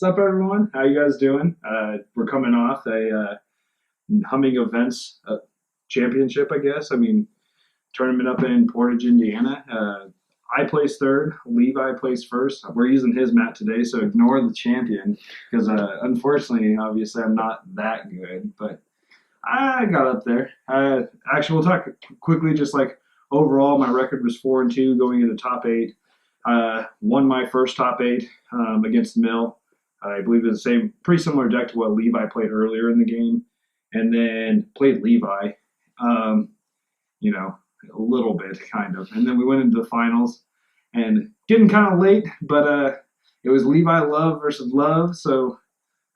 What's up, everyone? How you guys doing? We're coming off a humming events championship, I guess. I mean, tournament up in Portage, Indiana. I placed third. Levi placed first. We're using his mat today, so ignore the champion because, unfortunately, obviously, I'm not that good, but I got up there. Actually, we'll talk quickly. Just like overall, my record was 4-2 going into top eight. Won my first top eight against Mill. I believe it's the same, pretty similar deck to what Levi played earlier in the game, and then played Levi, um, you know, a little bit, kind of. And then we went into the finals, and getting kind of late, but it was Levi Love versus Love, so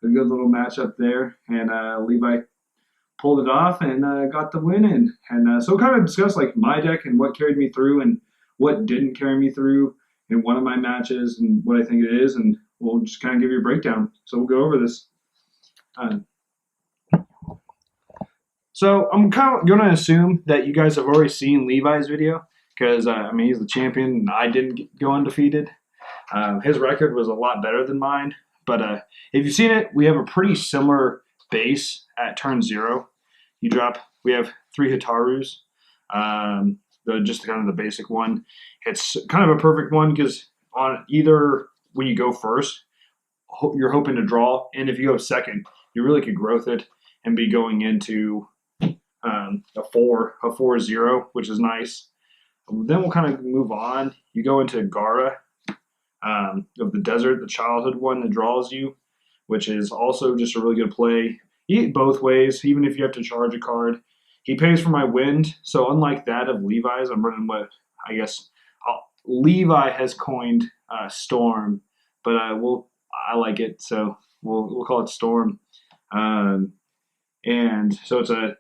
a good little matchup there, and Levi pulled it off and got the win in. And so kind of discuss like my deck and what carried me through and what didn't carry me through in one of my matches and what I think it is, and we'll just kind of give you a breakdown. So we'll go over this. Uh, so I'm kind of going to assume that you guys have already seen Levi's video because, I mean, he's the champion and I didn't go undefeated. His record was a lot better than mine. But if you've seen it, we have a pretty similar base at turn 0. We have 3 Hitarus, just kind of the basic one. It's kind of a perfect one because on either when you go first, you're hoping to draw, and if you go second, you really could growth it and be going into a 4-0, which is nice. Then we'll kind of move on. You go into Gara of the desert, the childhood one that draws you, which is also just a really good play. Eat both ways, even if you have to charge a card. He pays for my wind, so unlike that of Levi's, I'm running what I guess Levi has coined Storm, but I like it, so we'll call it Storm. And so it's a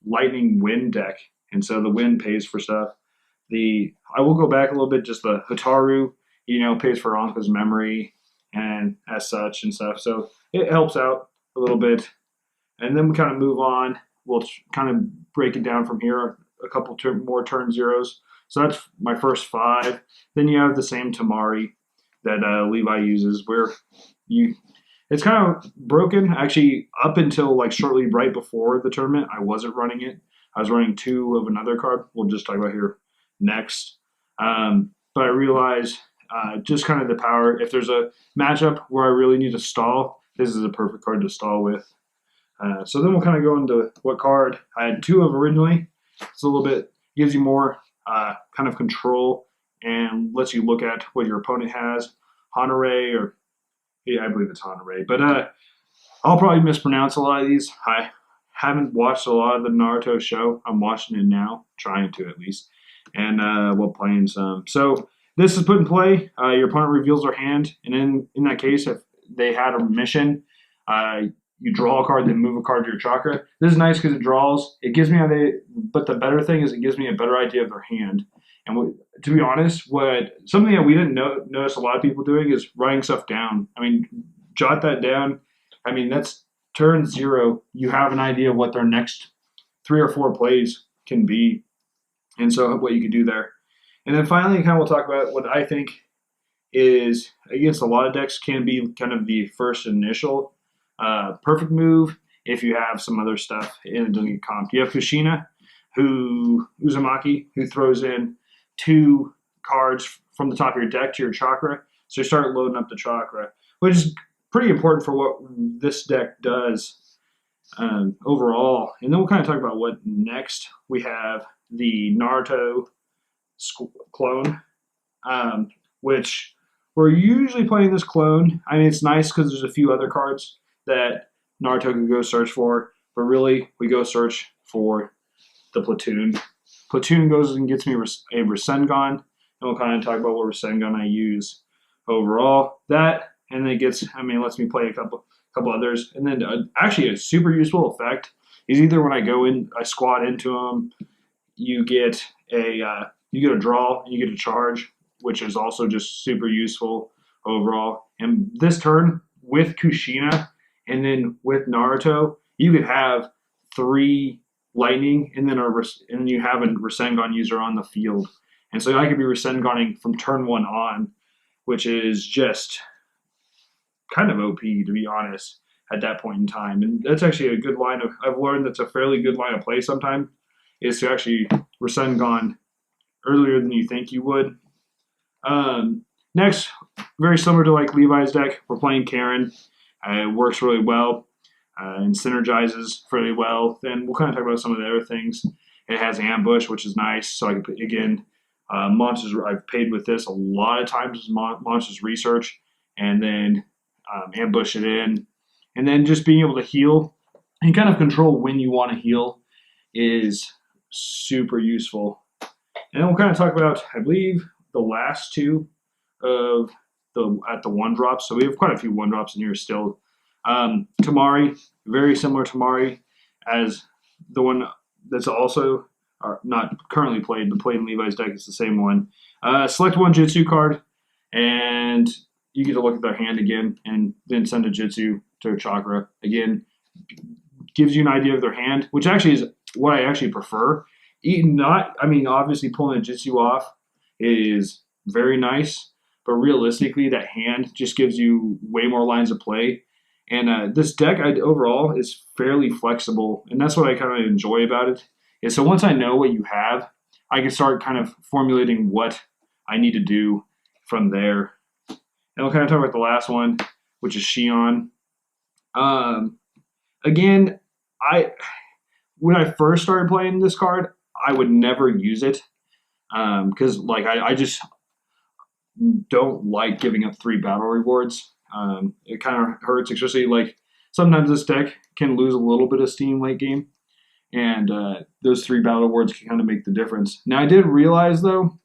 lightning wind deck, and so the wind pays for stuff. I will go back a little bit. Just the Hitaru, pays for Anka's memory and as such and stuff, so it helps out a little bit. And then we kind of move on. We'll kind of break it down from here. A couple more turn zeros. So that's my first 5. Then you have the same Tamari that Levi uses, where it's kind of broken. Actually, up until like shortly right before the tournament, I wasn't running it. I was running 2 of another card. We'll just talk about here next. But I realized just kind of the power. If there's a matchup where I really need to stall, this is a perfect card to stall with. So then we'll kind of go into what card I had 2 of originally. It's a little bit, gives you more kind of control and lets you look at what your opponent has. Honore, or yeah, I believe it's Honore. But I'll probably mispronounce a lot of these. I haven't watched a lot of the Naruto show. I'm watching it now, trying to at least, and playing some. So this is put in play. Your opponent reveals their hand, and in that case, if they had a mission, you draw a card, then move a card to your chakra. This is nice because it draws. It gives me but the better thing is it gives me a better idea of their hand. And to be honest, something that we didn't notice a lot of people doing is writing stuff down. I mean, jot that down. I mean, that's turn 0. You have an idea of what their next 3 or 4 plays can be, and so what you could do there. And then finally, kind of we'll talk about what I think is against a lot of decks can be kind of the first initial perfect move if you have some other stuff and it doesn't get comped. You have Kushina, Uzumaki, who throws in 2 cards from the top of your deck to your chakra. So you start loading up the chakra, which is pretty important for what this deck does overall. And then we'll kind of talk about what next. We have the Naruto clone, which we're usually playing this clone. I mean, it's nice because there's a few other cards that Naruto could go search for, but really we go search for the Platoon. Platoon goes and gets me a Rasengan, and we'll kind of talk about what Rasengan I use overall. That, and then it lets me play a couple others. And then actually a super useful effect is either when I squat into them, you get a draw, and you get a charge, which is also just super useful overall. And this turn with Kushina, and then with Naruto, you could have 3 lightning, and then you have a Rasengan user on the field. And so I could be Rasenganing from turn 1 on, which is just kind of OP, to be honest, at that point in time. And that's actually a good line of, I've learned that's a fairly good line of play sometimes, is to actually Rasengan earlier than you think you would. Next, very similar to like Levi's deck, we're playing Karen. It works really well and synergizes fairly well. Then we'll kind of talk about some of the other things. It has ambush, which is nice. So I can put, again, monsters. I've paid with this a lot of times as monsters research, and then ambush it in, and then just being able to heal and kind of control when you want to heal is super useful. And then we'll kind of talk about, I believe, the last two of the one drops. So we have quite a few one drops in here still. Tamari, very similar Tamari as the one that's also not currently played, but played in Levi's deck. It's the same one. Select one Jitsu card, and you get to look at their hand again, and then send a Jitsu to a Chakra. Again, gives you an idea of their hand, which actually is what I actually prefer. Obviously pulling a Jitsu off is very nice, but realistically, that hand just gives you way more lines of play. And this deck overall is fairly flexible, and that's what I kind of enjoy about it. And so once I know what you have, I can start kind of formulating what I need to do from there. And we'll kind of talk about the last one, which is Shion. Again, when I first started playing this card, I would never use it because I just don't like giving up 3 battle rewards. It kind of hurts, especially like sometimes this deck can lose a little bit of steam late game, and those 3 battle rewards can kind of make the difference. Now, I did realize though,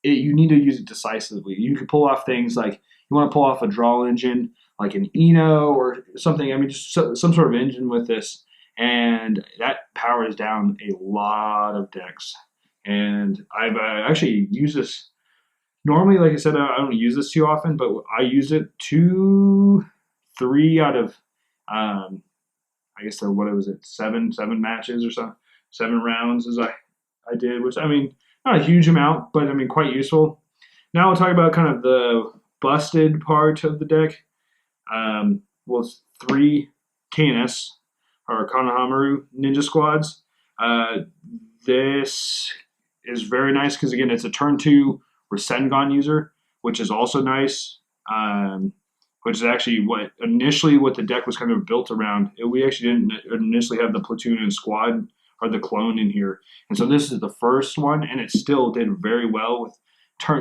you need to use it decisively. You could pull off things like you want to pull off a draw engine, like an Eno or something. I mean, just some sort of engine with this, and that powers down a lot of decks. And I've actually used this. Normally, like I said, I don't use this too often, but I use it 3 out of, I guess, what was it, 7 matches or so, 7 rounds as I did, which, I mean, not a huge amount, but, I mean, quite useful. Now we'll talk about kind of the busted part of the deck. It's 3 KNS, or Konohamaru Ninja Squads. This is very nice because, again, it's a turn 2 Rasengan user, which is also nice, which is actually what the deck was kind of built around. We actually didn't initially have the platoon and squad or the clone in here. And so this is the first one, and it still did very well with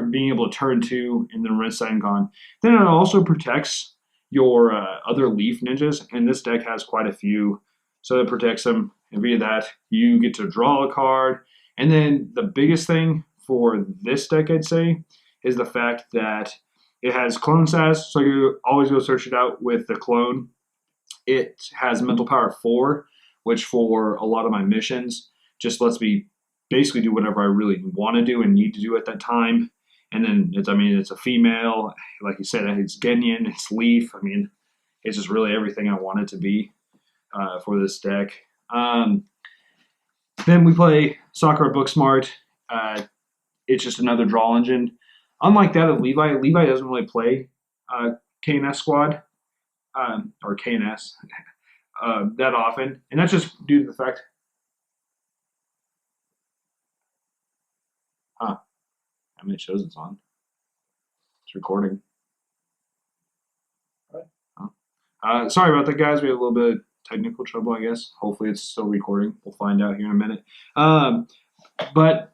being able to turn 2 and then Rasengan. Then it also protects your other Leaf Ninjas, and this deck has quite a few. So it protects them, and via that, you get to draw a card. And then the biggest thing for this deck, I'd say, is the fact that it has clone sass, so you always go search it out with the clone. It has mental power 4, which for a lot of my missions just lets me basically do whatever I really want to do and need to do at that time. And then it's a female, like you said, it's Genyan, it's Leaf. I mean, it's just really everything I want it to be for this deck. Then we play Sakura Booksmart. It's just another draw engine. Unlike that of Levi doesn't really play KNS squad or KNS that often, and that's just due to the fact. I mean, it shows it's on. It's recording. Sorry about that, guys. We had a little bit of technical trouble, I guess. Hopefully, it's still recording. We'll find out here in a minute. But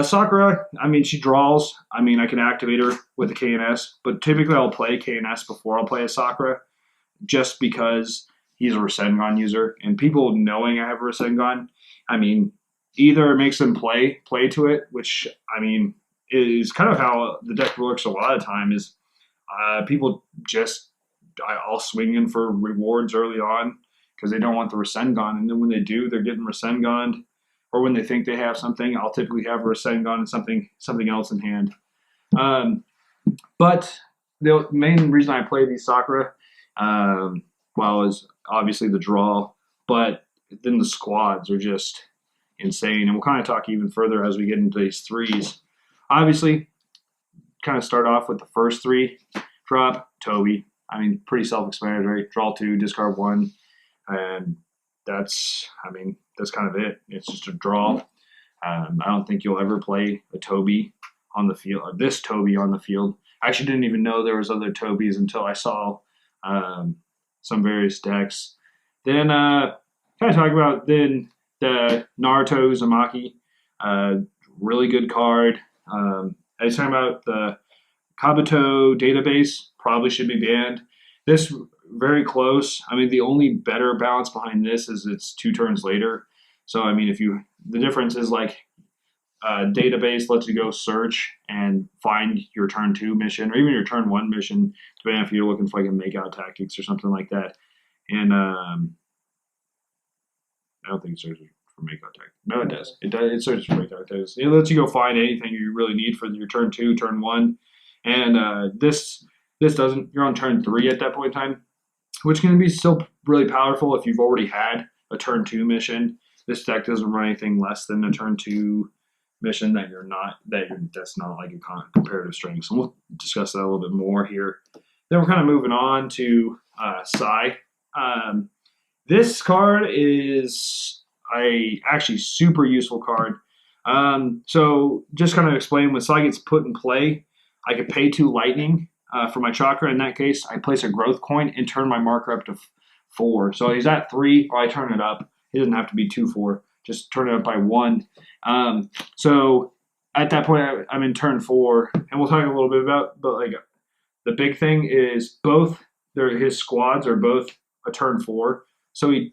Sakura, I mean, she draws. I mean, I can activate her with a KNS, but typically I'll play KNS before I'll play a Sakura, just because he's a Rasengan user. And people knowing I have a Rasengan, I mean, either it makes them play to it, which, I mean, is kind of how the deck works a lot of time is people just, I'll swing in for rewards early on because they don't want the Rasengan. And then when they do, they're getting Rasengan. Or when they think they have something, I'll typically have a Rasengan and something else in hand. But the main reason I play these Sakura, is obviously the draw, but then the squads are just insane. And we'll kind of talk even further as we get into these 3s. Obviously, kind of start off with the first 3 drop, Toby. I mean, pretty self-explanatory. Draw 2, discard 1, and that's kind of it. It's just a draw. I don't think you'll ever play a Toby on the field, or this Toby on the field. I actually didn't even know there was other Tobys until I saw some various decks. Then kind of talk about then the Naruto Uzumaki, really good card. I was talking about the Kabuto database probably should be banned. This very close. I mean, the only better balance behind this is it's 2 turns later. So I mean, if you the difference is like database lets you go search and find your turn 2 mission or even your turn 1 mission, depending if you're looking for like a make out tactics or something like that. And I don't think it searches for make out tactics. No, it does. It does. It searches for make out tactics. It lets you go find anything you really need for your turn 2, turn 1, and this doesn't. You're on turn 3 at that point in time, which can be still really powerful if you've already had a turn 2 mission. This deck doesn't run anything less than a turn 2 mission that's not like a comparative strength. So we'll discuss that a little bit more here. Then we're kind of moving on to Sai. This card is a actually super useful card. So just kind of explain, when Sai gets put in play, I could pay 2 lightning for my chakra. In that case, I place a growth coin and turn my marker up to 4. So he's at 3, or I turn it up. It doesn't have to be 2/4. Just turn it up by 1. So at that point, I'm in turn 4, and we'll talk a little bit about. But like the big thing is his squads are both a turn 4. So he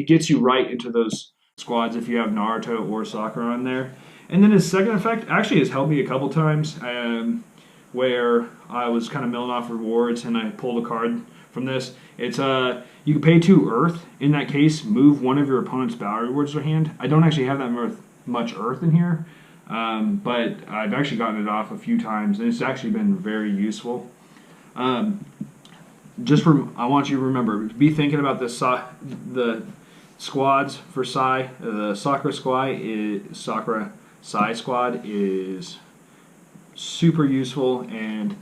gets you right into those squads if you have Naruto or Sakura on there. And then his second effect actually has helped me a couple times, where I was kind of milling off rewards and I pulled a card from this. It's you can pay 2 Earth. In that case, move one of your opponent's battle rewards to their hand. I don't actually have that much Earth in here, but I've actually gotten it off a few times, and it's actually been very useful. I want you to remember, be thinking about the squads for Sai. The Sakura Sai squad is super useful, and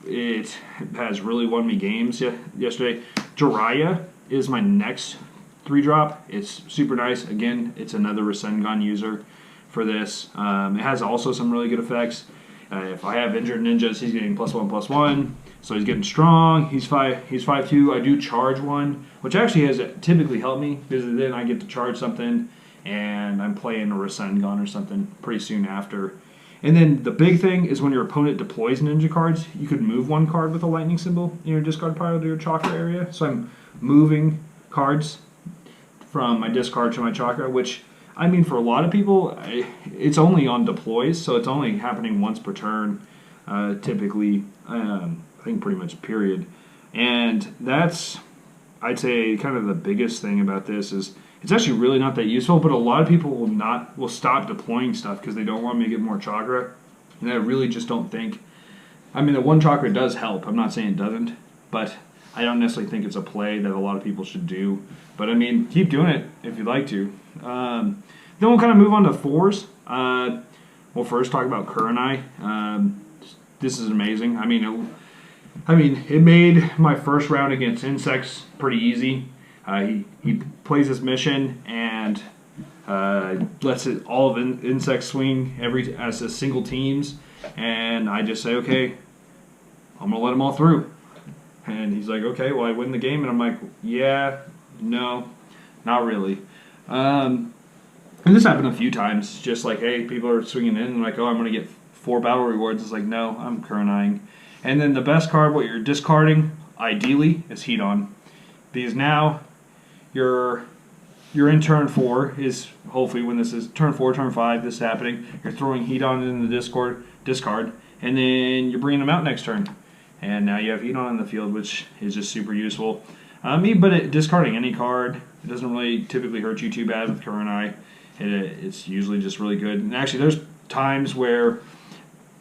it has really won me games yesterday. Jiraiya is my next 3-drop. It's super nice. Again, it's another Rasengan user for this. It has also some really good effects. If I have injured ninjas, he's getting +1/+1. So he's getting strong. He's 5'2". I do charge 1, which actually has typically helped me, because then I get to charge something and I'm playing a Rasengan or something pretty soon after. And then the big thing is when your opponent deploys ninja cards, you could move 1 card with a lightning symbol in your discard pile to your chakra area. So I'm moving cards from my discard to my chakra, which, I mean, for a lot of people, it's only on deploys, so it's only happening once per turn, typically, I think pretty much period. And that's, I'd say, kind of the biggest thing about this is it's actually really not that useful, but a lot of people will stop deploying stuff because they don't want me to get more chakra, and I really just don't think. I mean, the 1 chakra does help. I'm not saying it doesn't, but I don't necessarily think it's a play that a lot of people should do. But I mean, keep doing it if you'd like to. Then we'll kind of move on to 4s. We'll first talk about Kurenai. This is amazing. I mean, it made my first round against insects pretty easy. He plays this mission and lets all of insects swing as a single teams, and I just say, okay, I'm gonna let them all through. And he's like, okay, well, I win the game, and I'm like, yeah, no, not really. And this happened a few times. Just like, hey, people are swinging in, and like, oh, I'm gonna get 4 battle rewards. It's like, no, I'm Kurenaiing. And then the best card, what you're discarding, ideally, is Heat On, because now you're in turn 4, is hopefully when this is turn 4, turn 5, this is happening. You're throwing Heat On in the discard, and then you're bringing them out next turn. And now you have Heat On in the field, which is just super useful. Discarding any card, it doesn't really typically hurt you too bad with Kurenai. It's usually just really good. And actually, there's times where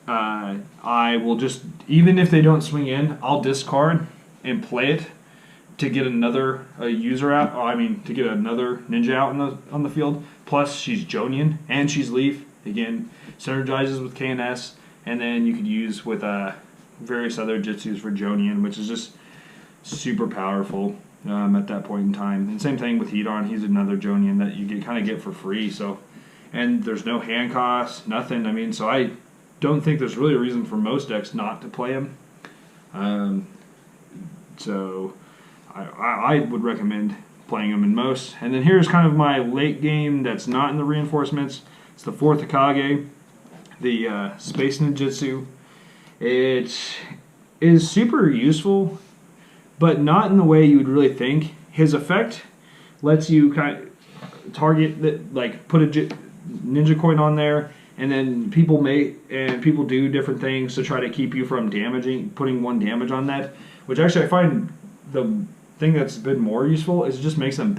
I will just, even if they don't swing in, I'll discard and play it to get another user out. To get another ninja out on the field. Plus, she's Jonian and she's Leaf. Again, synergizes with KNS, and then you could use with various other Jitsus for Jonian, which is just super powerful at that point in time. And same thing with Hedon. He's another Jonian that you kind of get for free. So, and there's no hand cost, nothing. I mean, so I don't think there's really a reason for most decks not to play him. So I would recommend playing him in most. And then here's kind of my late game that's not in the reinforcements. It's the 4th Hokage, the Space Ninjutsu. It is super useful, but not in the way you would really think. His effect lets you kind of target, like put a ninja coin on there, and then people do different things to try to keep you from putting 1 damage on that. Which actually I find the thing that's been more useful is it just makes them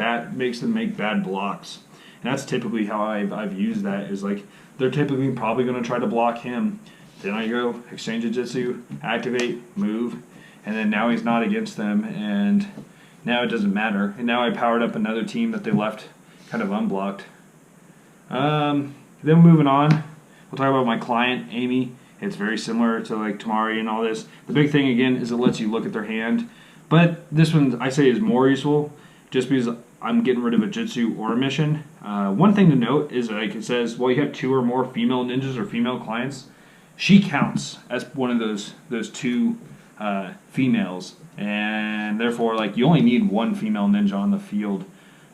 make bad blocks. And that's typically how I've used that, is like they're typically probably going to try to block him. Then I go exchange a Jitsu, activate, move, and then now he's not against them, and now it doesn't matter. And now I powered up another team that they left kind of unblocked. Then moving on, we'll talk about my client, Amy. It's very similar to like Tamari and all this. The big thing again is it lets you look at their hand. But this one I say is more useful just because I'm getting rid of a Jitsu or a mission. One thing to note is like it says, well, you have 2 or more female ninjas or female clients. She counts as one of those 2 females, and therefore like you only need 1 female ninja on the field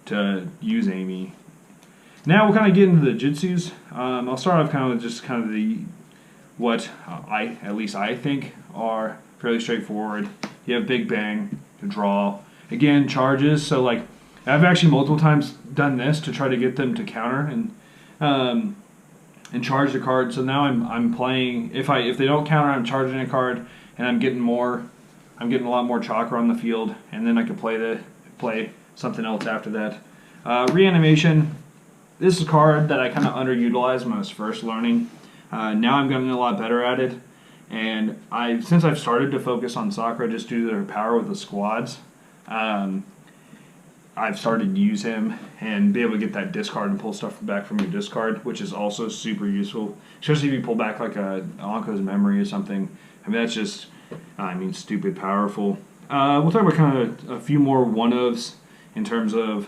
to use Amy. Now we'll kind of get into the Jitsus. I'll start off kind of with just kind of what at least I think are fairly straightforward. You have Big Bang to draw. Again, charges. So like I've actually multiple times done this to try to get them to counter and charge the card. So now I'm playing. If they don't counter, I'm charging a card, and I'm getting a lot more chakra on the field, and then I can play something else after that. Reanimation. This is a card that I kind of underutilized when I was first learning. Now I'm getting a lot better at it, and since I've started to focus on Sakura just due to their power with the squads, I've started to use him and be able to get that discard and pull stuff back from your discard, which is also super useful, especially if you pull back like a Anko's Memory or something. I mean, that's just, stupid powerful. We'll talk about kind of a few more one-ofs in terms of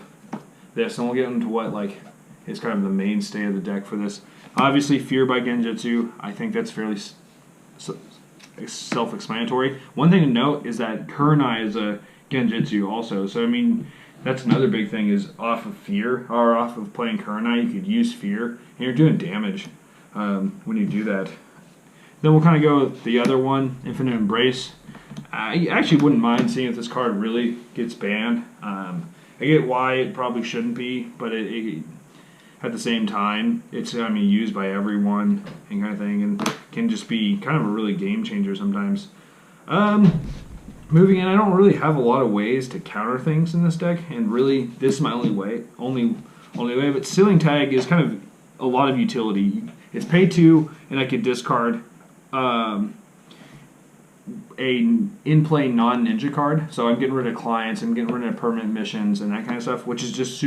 this, and we'll get into what like is kind of the mainstay of the deck for this. Obviously, Fear by Genjutsu. I think that's fairly self-explanatory. One thing to note is that Kurenai is a Genjutsu also. So, I mean, that's another big thing is off of Fear, or off of playing Kurenai, you could use Fear, and you're doing damage when you do that. Then we'll kind of go with the other one, Infinite Embrace. I actually wouldn't mind seeing if this card really gets banned. I get why it probably shouldn't be, but at the same time, it's used by everyone and kind of thing, and can just be kind of a really game changer sometimes. Moving in, I don't really have a lot of ways to counter things in this deck, and really this is my only way. But Sealing Tag is kind of a lot of utility. It's pay 2, and I could discard a in-play non-ninja card. So I'm getting rid of clients, I'm getting rid of permanent missions and that kind of stuff, which is just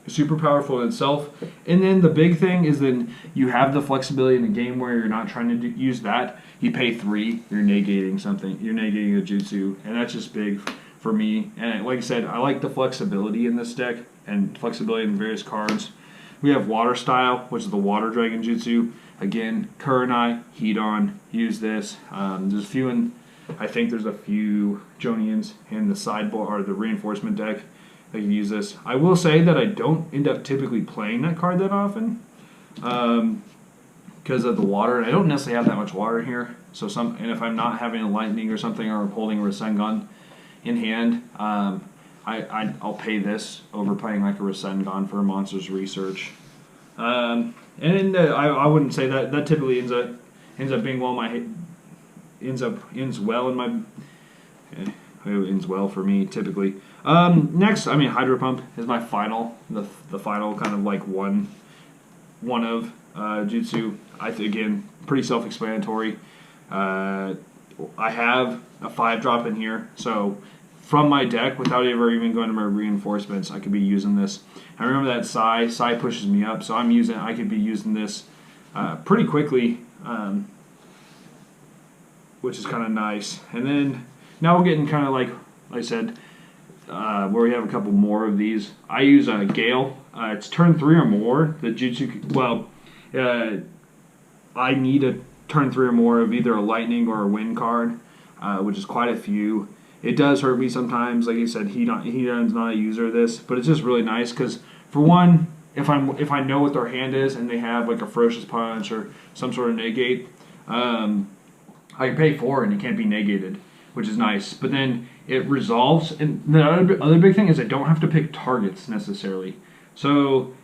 super powerful in itself. And then the big thing is then you have the flexibility in the game where you're not trying to use that. You pay 3, you're negating something, you're negating a jutsu, and that's just big for me. And like I said, I like the flexibility in this deck and flexibility in various cards. We have Water Style, which is the Water Dragon Jutsu. Again, Kurenai, Hedon, use this. I think there's a few Jonians in the sideboard or the reinforcement deck that can use this. I will say that I don't end up typically playing that card that often because of the water. And I don't necessarily have that much water in here. And if I'm not having a lightning or something, or holding a Rasengan in hand, I'll pay this over playing like a Rasengan for a Monsters Research. I wouldn't say that typically ends up being ends well for me typically. Next, Hydro Pump is my final, the final kind of like one of jutsu. Again, pretty self-explanatory. I have a 5-drop in here, so from my deck, without ever even going to my reinforcements, I could be using this. I remember that Psy pushes me up, so I could be using this pretty quickly, which is kind of nice. And then now we're getting kind of like like I said, where we have a couple more of these. I use a Gale. It's turn 3 or more. The Jutsu, well, I need a turn 3 or more of either a lightning or a wind card, which is quite a few. It does hurt me sometimes. Like I said, he's not a user of this, but it's just really nice because, for one, if I know what their hand is and they have like a ferocious punch or some sort of negate, I can pay 4 and it can't be negated, which is nice. But then it resolves, and the other big thing is I don't have to pick targets necessarily. So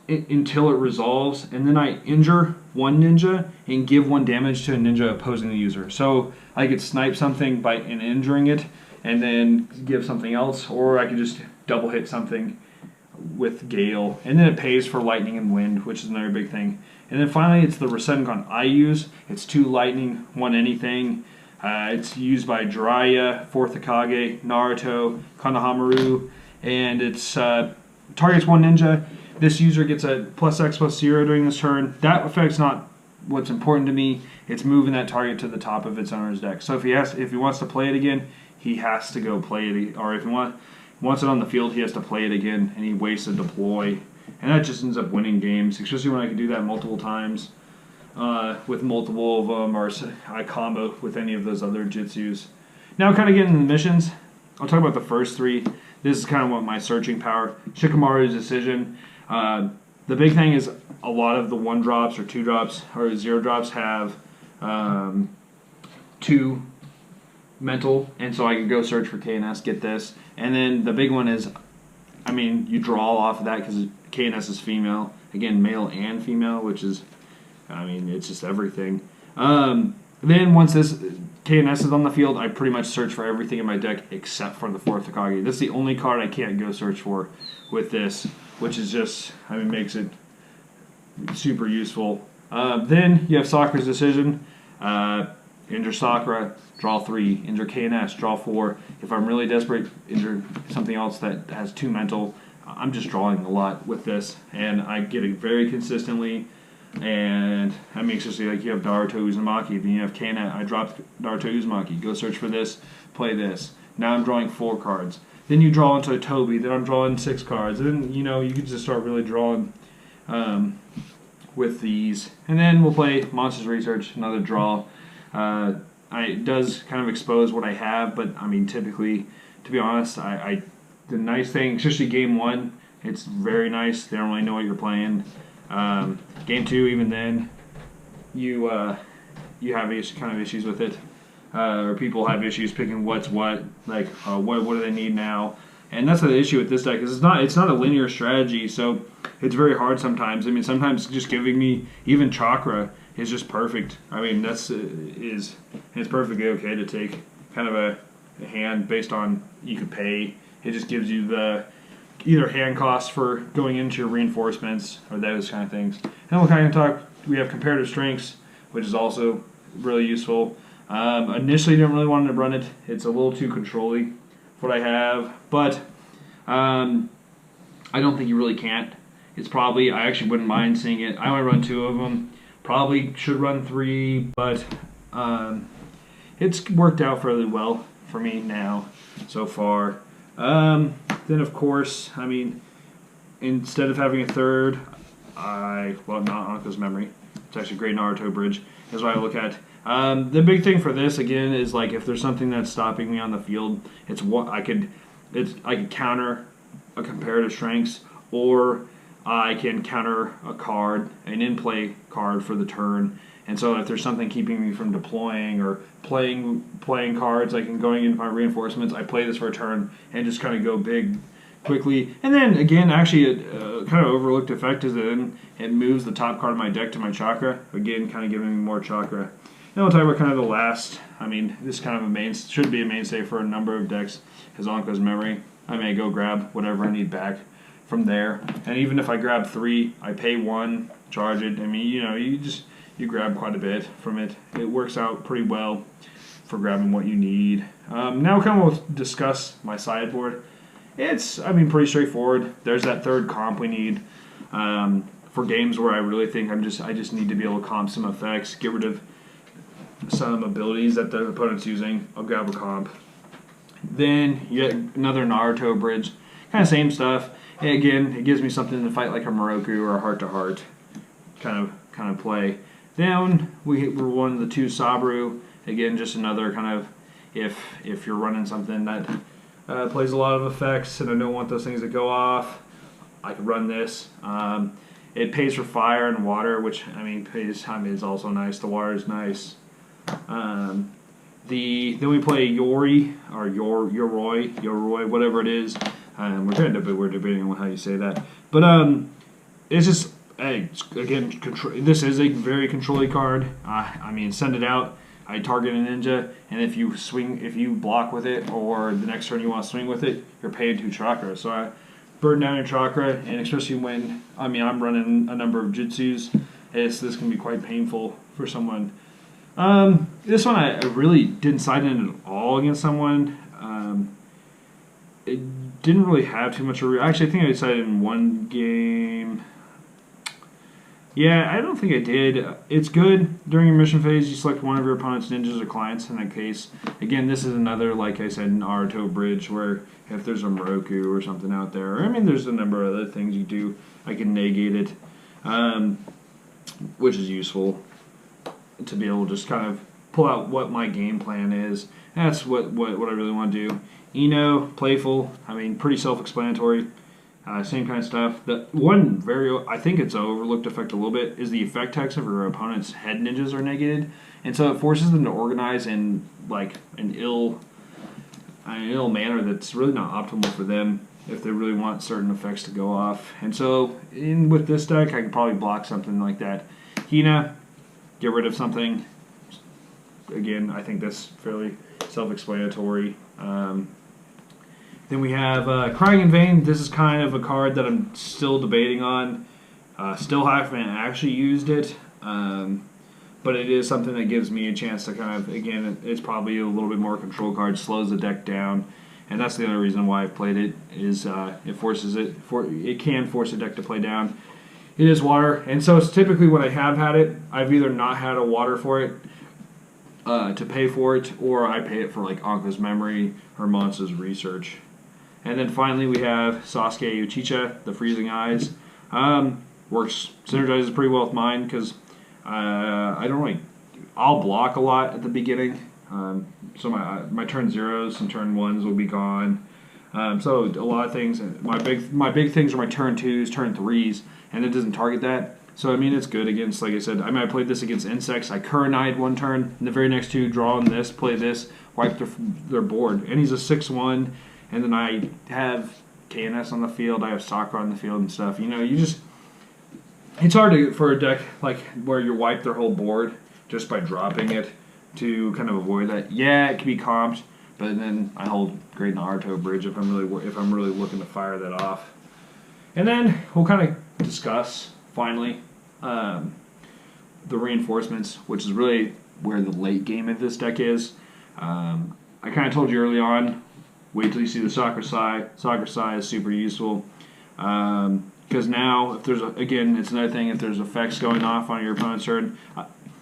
until it resolves, and then I injure one ninja and give 1 damage to a ninja opposing the user. So I could snipe something by injuring it, and then give something else, or I could just double hit something with Gale, and then it pays for lightning and wind, which is another big thing. And then finally, it's the Rasengan I use. It's 2 lightning, 1 anything. It's used by Jiraiya, 4th Hokage, Naruto, Konohamaru, and it's targets 1 ninja. This user gets a +X/+0 during this turn. That effect's not what's important to me. It's moving that target to the top of its owner's deck. So if he wants to play it again, he has to go play it. Or if he wants it on the field, he has to play it again, and he wastes a deploy. And that just ends up winning games, especially when I can do that multiple times with multiple of them, or I combo with any of those other jutsus. Now, kind of getting into the missions, I'll talk about the first 3. This is kind of what my searching power. Shikamaru's Decision. The big thing is a lot of the 1-drops or 2-drops or 0-drops have 2 mental, and so I could go search for KNS, get this. And then the big one is, I mean, you draw off of that because KNS is female. Again, male and female, which is, I mean, it's just everything. Then once this KNS is on the field, I pretty much search for everything in my deck except for the 4th Hokage. This is the only card I can't go search for with this, which is just, I mean, makes it super useful. Then you have Sakura's Decision. Injure Sakura, draw 3. Injure KNS, draw 4. If I'm really desperate, injure something else that has 2 mental. I'm just drawing a lot with this, and I get it very consistently. And I mean, especially like you have Naruto Uzumaki, then you have KNS. I dropped Naruto Uzumaki. Go search for this, play this. Now I'm drawing 4 cards. Then you draw into a Toby. Then I'm drawing 6 cards. And then, you know, you can just start really drawing with these. And then we'll play Monsters Research, another draw. It does kind of expose what I have, but I mean, typically, to be honest, the nice thing, especially game 1, it's very nice. They don't really know what you're playing. Game 2, even then, you have kind of issues with it, or people have issues picking what's what. Like, what do they need now? And that's the issue with this deck, is it's not a linear strategy, so it's very hard sometimes. I mean, sometimes just giving me even Chakra is just perfect. I mean, it's perfectly okay to take kind of a hand based on you could pay. It just gives you the either hand costs for going into your reinforcements or those kind of things. And we'll kind of talk. We have comparative strengths, which is also really useful. Initially, didn't really want to run it. It's a little too controlling for what I have, but I don't think you really can't. It's probably, I actually wouldn't mind seeing it. I only run 2 of them. Probably should run 3, but it's worked out fairly well for me now so far. Then, of course, I mean, instead of having a 3rd, not Anko's Memory. It's actually a great Naruto bridge, is what I look at. The big thing for this, again, is like if there's something that's stopping me on the field, it's what I could counter a comparative strengths, or I can counter a card, an in-play card for the turn. And so if there's something keeping me from deploying or playing cards, like going into my reinforcements, I play this for a turn and just kind of go big quickly. And then again, actually, a kind of overlooked effect is that it moves the top card of my deck to my Chakra. Again, kind of giving me more Chakra. Then we'll talk about kind of the last. I mean, this kind of should be a mainstay for a number of decks. Is Anko's Memory. I may go grab whatever I need back from there. And even if I grab 3, I pay 1, charge it. I mean, you know, you grab quite a bit from it. It works out pretty well for grabbing what you need. Now kind of we'll discuss my sideboard. It's, I mean, pretty straightforward. There's that 3rd comp we need for games where I really think I just need to be able to comp some effects, get rid of some abilities that the opponent's using. I'll grab a comp. Then you get another Naruto bridge, kind of same stuff. And again, it gives me something to fight like a Moroku or a heart to heart kind of play. Then we're one of the two Sabru. Again, just another kind of if you're running something that plays a lot of effects and I don't want those things to go off, I could run this. It pays for fire and water, which is also nice. The water is nice. Then we play Yori or Yoroi, whatever it is. We're debating on how you say that, but it's just again this is a very controlly card. Send it out. I target a ninja, and if you block with it, or the next turn you want to swing with it, you're paying 2 chakra. So I burn down your chakra, and especially when I'm running a number of jutsus, this can be quite painful for someone. This one I really didn't side in at all against someone. It didn't really have too much. Actually, I think I decided in one game. Yeah, I don't think I did. It's good during your mission phase. You select one of your opponent's ninjas or clients. In that case, again, this is another, like I said, Naruto bridge where if there's a Moroku or something out there, there's a number of other things you do. I can negate it, which is useful to be able to just kind of pull out what my game plan is. That's what I really want to do. Playful. Pretty self-explanatory. Same kind of stuff. The one I think it's an overlooked effect a little bit is the effect text of your opponent's head ninjas are negated, and so it forces them to organize in like an ill manner that's really not optimal for them if they really want certain effects to go off. And so with this deck, I could probably block something like that. Hina, get rid of something. Again, I think that's fairly self-explanatory. Then we have Crying in Vain. This is kind of a card that I'm still debating on. Still haven't actually used it, but it is something that gives me a chance to kind of, again, it's probably a little bit more control card, slows the deck down, and that's the other reason why I've played it, is it can force a deck to play down. It is water, and so it's typically when I have had it, I've either not had a water for it, to pay for it, or I pay it for like Anka's Memory or Monster's Research. And then finally we have Sasuke Uchiha, the Freezing Eyes. Synergizes pretty well with mine because I'll block a lot at the beginning. So my turn zeros and turn ones will be gone. So a lot of things. My big things are my turn twos, turn threes, and it doesn't target that. So it's good against, like I said, I played this against insects. I Kurenai'd one turn, and the very next two draw on this, play this, wipe their board. And he's a 6/1. And then I have KNS on the field, I have Sakura on the field and stuff. It's hard for a deck like where you wipe their whole board just by dropping it to kind of avoid that. Yeah, it can be comped, but then I hold Great Naruto Bridge if I'm really looking to fire that off. And then we'll kind of discuss finally the reinforcements, which is really where the late game of this deck is. I kind of told you early on. Wait till you see the Sakura Sai. Sakura Sai is super useful because now, if it's another thing. If there's effects going off on your opponent's turn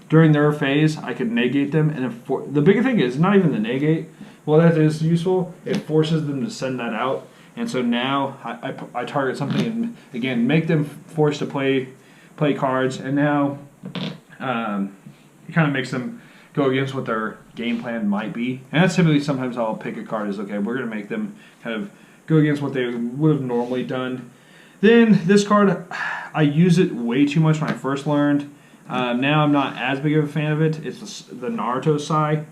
during their phase, I could negate them. And the bigger thing is not even the negate. Well, that is useful. It forces them to send that out, and so now I target something and again make them forced to play cards, and now it kind of makes them go against what their game plan might be. And that's typically sometimes I'll pick a card as, okay, we're going to make them kind of go against what they would have normally done. Then this card, I used it way too much when I first learned. Now I'm not as big of a fan of it. It's the Naruto Sai.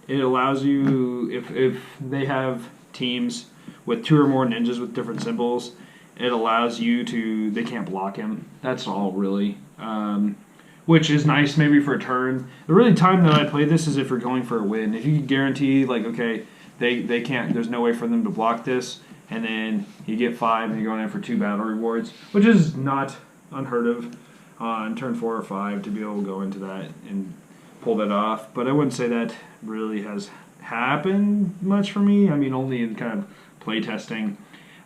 It allows you, if they have teams with 2 or more ninjas with different symbols, it allows you to, they can't block him. That's all really. Which is nice maybe for a turn. The really time that I play this is if you're going for a win. If you can guarantee, like, okay, they can't, there's no way for them to block this, and then you get 5 and you're going in for 2 battle rewards, which is not unheard of on turn 4 or 5 to be able to go into that and pull that off. But I wouldn't say that really has happened much for me. Only in kind of play testing.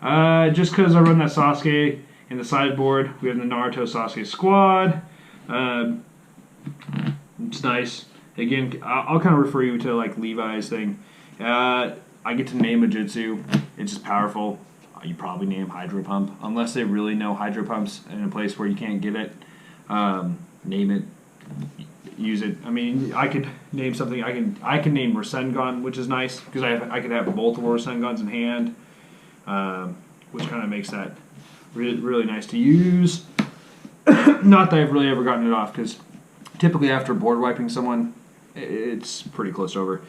Just because I run that Sasuke in the sideboard, we have the Naruto Sasuke squad. It's nice. Again, I'll kind of refer you to like Levi's thing. I get to name a jutsu. It's just powerful. You probably name Hydro Pump. Unless they really know Hydro Pumps in a place where you can't get it. Name it. Use it. I mean, I could name something. I can name Rasengan, which is nice because I could have multiple Rasengans in hand, which kind of makes that really nice to use. Not that I've really ever gotten it off because typically after board wiping someone, it's pretty close to over.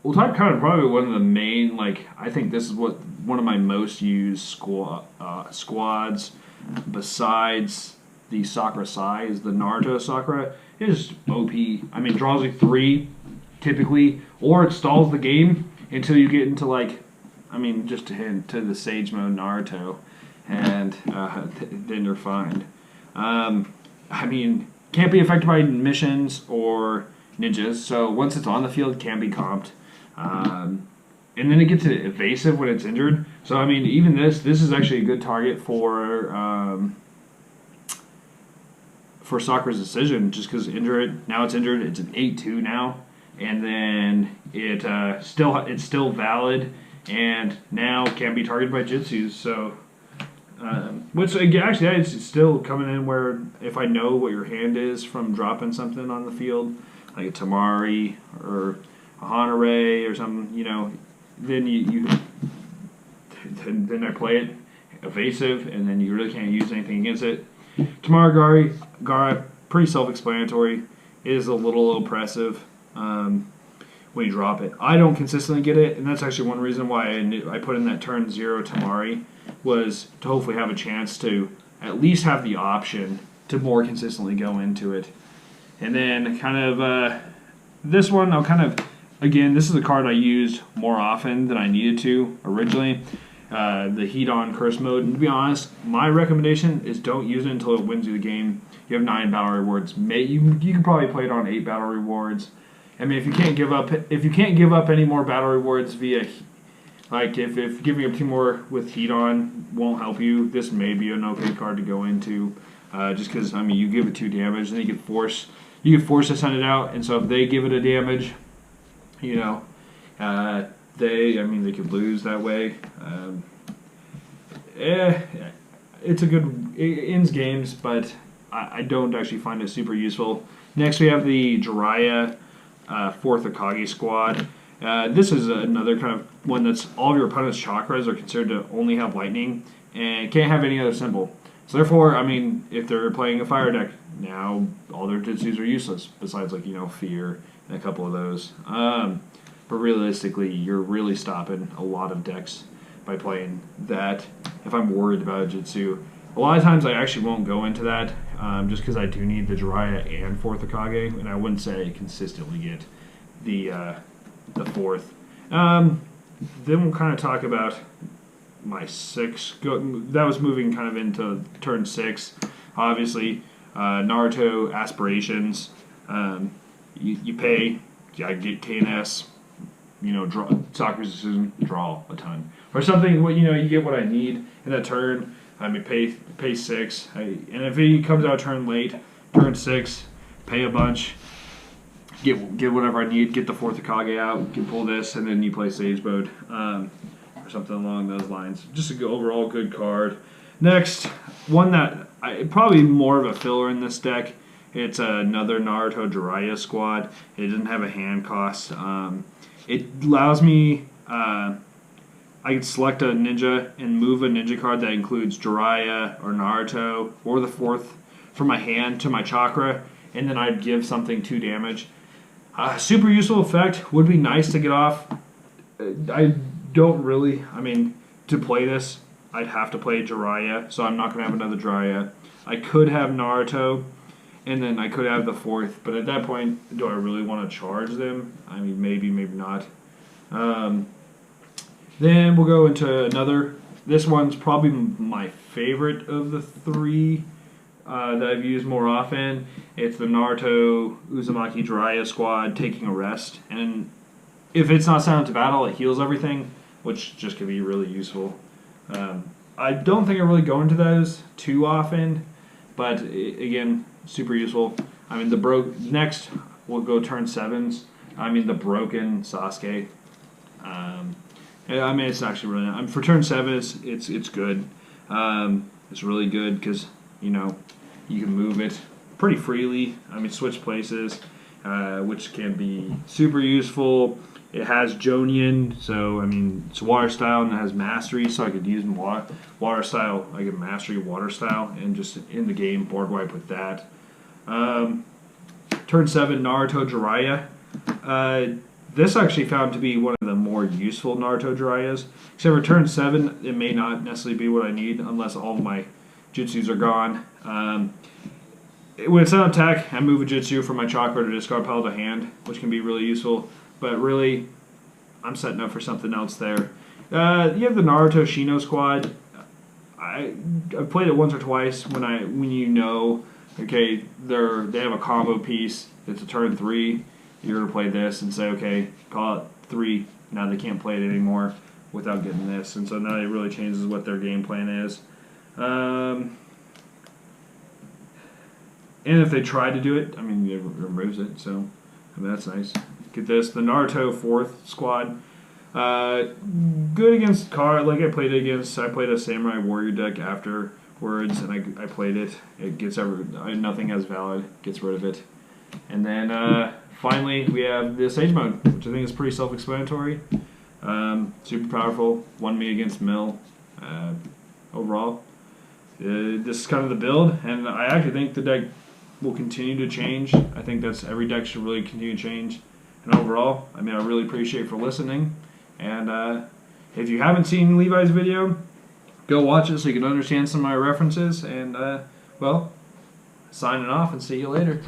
We'll talk kind of probably one of the main, like, I think this is one of my most used squads besides the Sakura Sai is the Naruto Sakura. It is OP. I mean, draws you 3 typically, or it stalls the game until you get into, like, I mean, just to hint to the Sage Mode Naruto, and then you're fine. I mean, can't be affected by missions or ninjas, so once it's on the field, it can be comped. And then it gets evasive when it's injured. So, I mean, even this is actually a good target for Sakura's decision, just because injure it. Now it's injured. It's an 8-2 now, and then it's still valid, and now can be targeted by Jutsus. So, which actually it's still coming in where if I know what your hand is from dropping something on the field, like a Tamari or a Hanare or something, then then I play it evasive, and then you really can't use anything against it. Tamari Gara, pretty self-explanatory. It is a little oppressive when you drop it. I don't consistently get it, and that's actually one reason why I put in that turn 0 Tamari, was to hopefully have a chance to at least have the option to more consistently go into it. And then kind of this one, again, this is a card I used more often than I needed to originally. The Heat On Curse Mode. And to be honest, my recommendation is don't use it until it wins you the game. You have 9 battle rewards. You can probably play it on 8 battle rewards. I mean, if you can't give up any more battle rewards via, like if giving up 2 more with Heat On won't help you, this may be an okay card to go into. Just because, I mean, you give it 2 damage, and then you can force to send it out, and so if they give it a damage, they could lose that way. It's a good, it ends games, but I don't actually find it super useful. Next, we have the Jiraiya 4th Akagi squad. This is another kind of one that's all of your opponent's chakras are considered to only have lightning and can't have any other symbol. So therefore, I mean, if they're playing a fire deck, now all their jutsus are useless, besides, like, fear and a couple of those. But realistically, you're really stopping a lot of decks by playing that. If I'm worried about a jutsu, a lot of times I actually won't go into that, just because I do need the Jiraiya and 4th Akage, and I wouldn't say I consistently get the 4th. Then we'll kind of talk about my 6. That was moving kind of into turn 6. Obviously, Naruto Aspirations. You pay. I get KNS. Draw Sakura's decision. Draw a ton or something. You get what I need in a turn. I mean, pay 6. And if he comes out turn late, turn 6, pay a bunch. Get whatever I need. Get the 4th Akage out. Can pull this, and then you play Sage Mode. Or something along those lines. Just an overall good card. Next, one that probably more of a filler in this deck. It's another Naruto Jiraiya squad. It doesn't have a hand cost. It allows me. I can select a ninja and move a ninja card that includes Jiraiya or Naruto or the 4th from my hand to my chakra, and then I'd give something 2 damage. Super useful effect. Would be nice to get off. I don't really. I mean, to play this, I'd have to play Jiraiya, so I'm not going to have another Jiraiya. I could have Naruto, and then I could have the 4th, but at that point, do I really want to charge them? I mean, maybe not. Then we'll go into another. This one's probably my favorite of the 3 that I've used more often. It's the Naruto Uzumaki Jiraiya squad taking a rest, and if it's not sent out to battle, it heals everything, which just could be really useful. I don't think I really go into those too often, but again, super useful. I mean, next we'll go turn 7s. I mean, the broken Sasuke. I mean, it's actually really not. For turn 7, it's good. It's really good because, you know, you can move it pretty freely. I mean, switch places, which can be super useful. It has Jonian, so, I mean, it's water style and it has mastery, so I could use water style, I could mastery water style, and just in the game, board wipe with that. Turn 7, Naruto Jiraiya. This actually found to be one of the more useful Naruto Jiraiyas. Except for turn 7, it may not necessarily be what I need unless all of my jutsus are gone. When it's on attack, I move a jutsu from my chakra to discard pile to hand, which can be really useful. But really, I'm setting up for something else there. You have the Naruto Shino squad. I've played it once or twice when you know, okay, they have a combo piece. It's a turn 3. You're going to play this and say, okay, call it 3. Now they can't play it anymore without getting this. And so now it really changes what their game plan is. And if they try to do it, I mean, it removes it. So, I mean, that's nice. Get this. The Naruto 4th squad. Good against card. Like I played a Samurai Warrior deck afterwards, and I played it. It gets nothing as valid. Gets rid of it. And then finally, we have the Sage mode, which I think is pretty self-explanatory. Super powerful. Won me against Mill. Overall, this is kind of the build, and I actually think the deck will continue to change. I think every deck should really continue to change. And overall, I mean, I really appreciate for listening. And if you haven't seen Levi's video, go watch it so you can understand some of my references. And well, signing off and see you later.